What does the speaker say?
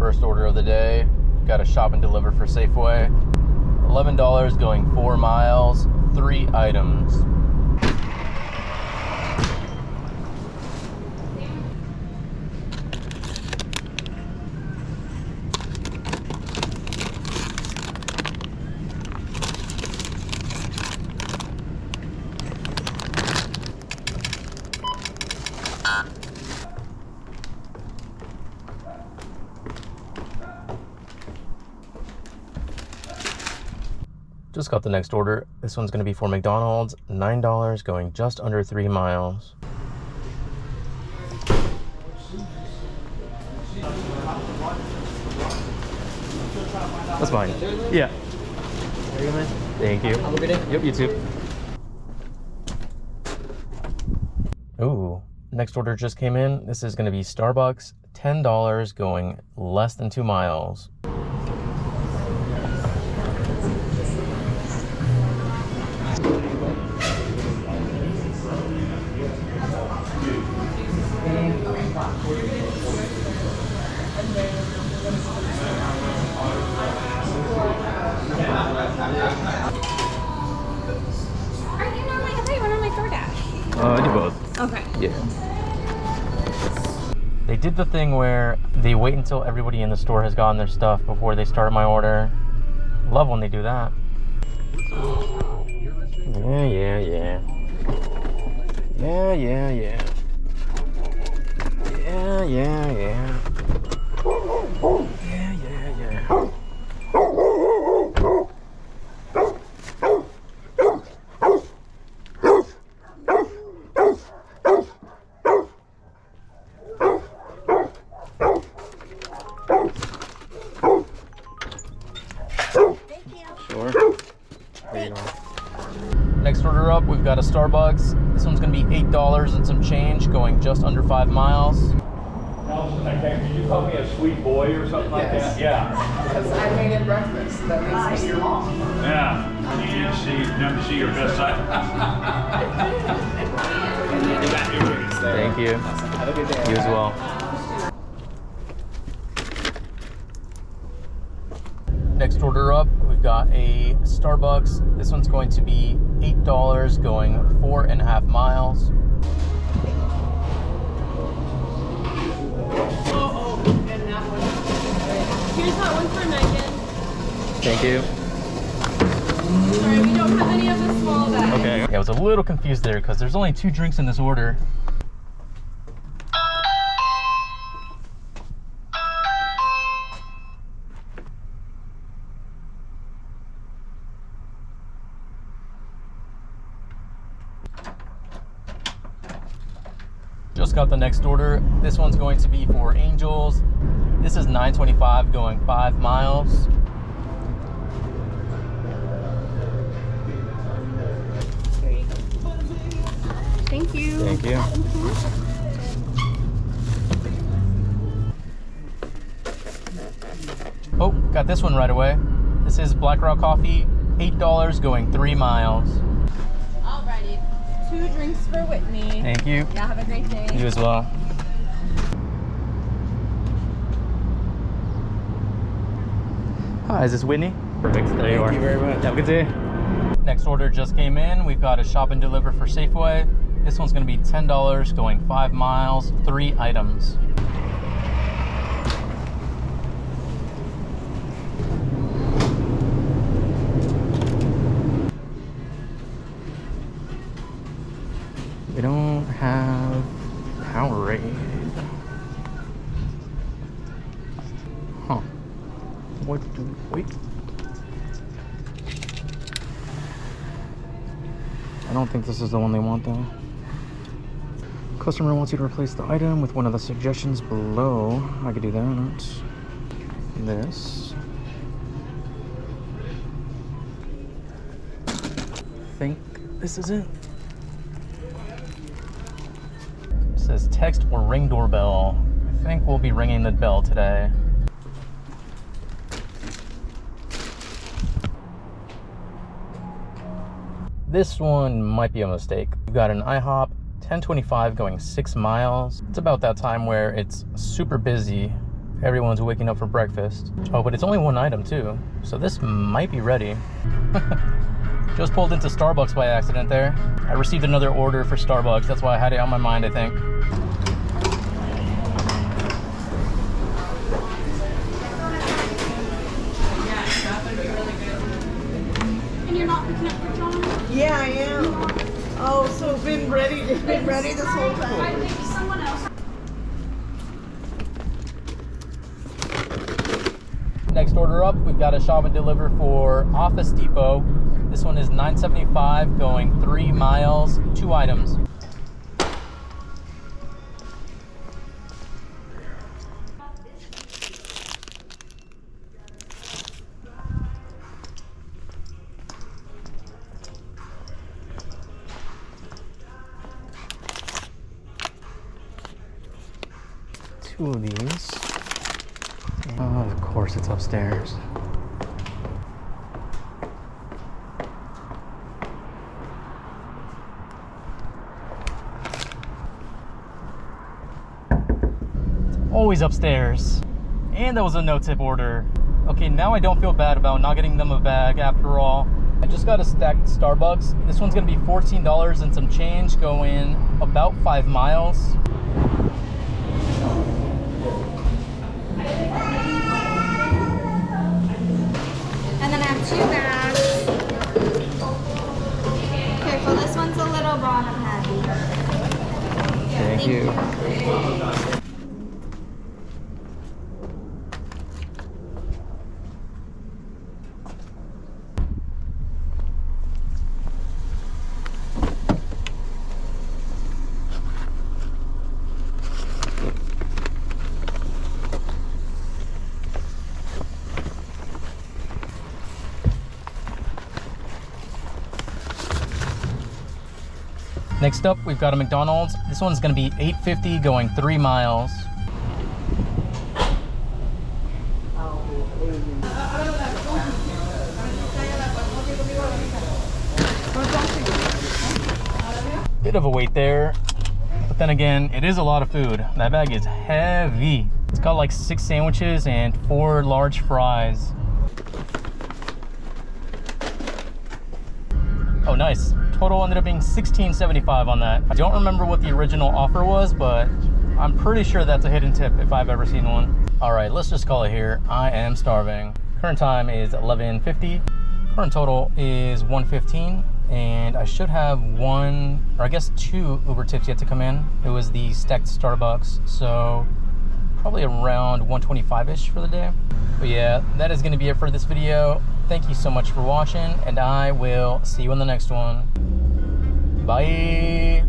first order of the day. Got a shop and deliver for Safeway. $11 going 4 miles, 3 items. Just got the next order. This one's going to be for McDonald's. $9 going just under 3 miles. That's fine. Yeah. There you go, man. Thank you. Have a good day. Yep, you too. Ooh, next order just came in. This is going to be Starbucks. $10 going less than 2 miles. I do both. Okay. Yeah. They did the thing where they wait until everybody in the store has gotten their stuff before they start my order. Love when they do that. Yeah. Yeah, yeah, yeah. Yeah. Next order up, we've got a Starbucks. This one's going to be $8 and some change, going just under 5 miles. Nelson, did you call me a sweet boy or something like that? Yeah. Because I made it breakfast. That makes me your mom. Yeah. You never see your best side. Thank you. Have a good day. You as well. Next order up, we've got a Starbucks. This one's going to be $8 going 4.5 miles. And that one. Here's that one for Megan. Thank you. Sorry, we don't have any of the small bags. Okay. Yeah, I was a little confused there because there's only 2 drinks in this order. Just got the next order. This one's going to be for Angels. This is $9.25 going 5 miles. Thank you. Thank you. Oh, got this one right away. This is Black Rock Coffee, $8 going 3 miles. Alrighty. 2 drinks for Whitney. Thank you. Yeah, have a great day. You as well. Hi, is this Whitney? Perfect. There you are. Thank you very much. Have a good day. Next order just came in. We've got a shop and deliver for Safeway. This one's going to be $10 going 5 miles, 3 items. We don't have Powerade. Huh. What do we wait? I don't think this is the one they want though. Customer wants you to replace the item with one of the suggestions below. I could do that. This. I think this is it. It says text or ring doorbell. I think we'll be ringing the bell today. This one might be a mistake. We've got an IHOP, 10:25 going 6 miles. It's about that time where it's super busy Everyone's waking up for breakfast. Oh, but it's only one item too, so this might be ready. Just pulled into Starbucks by accident there. I received another order for Starbucks. That's why I had it on my mind, I think. And you're not picking up your phone? Yeah, I am. Oh, so been ready this whole I time. think someone else. Next order up, we've got a shop and deliver for Office Depot. This one is $9.75 going 3 miles, 2 items. Two of these. Oh, of course it's upstairs. Always upstairs. And that was a no-tip order. Okay, now I don't feel bad about not getting them a bag after all. I just got a stacked Starbucks. This one's gonna be $14 and some change going about 5 miles. And then I have 2 bags. Careful, this one's a little bottom heavy. Thank you. Next up, we've got a McDonald's. This one's gonna be $8.50 going 3 miles. Bit of a wait there, but then again, it is a lot of food. That bag is heavy. It's got like 6 sandwiches and 4 large fries. Oh, nice. Total ended up being $16.75 on that. I don't remember what the original offer was, but I'm pretty sure that's a hidden tip if I've ever seen one. All right, let's just call it here. I am starving. Current time is 11:50. Current total is $115, and I should have 1, or I guess 2 Uber tips yet to come in. It was the stacked Starbucks, so probably around 125-ish for the day. But yeah, that is gonna be it for this video. Thank you so much for watching, and I will see you in the next one. Bye.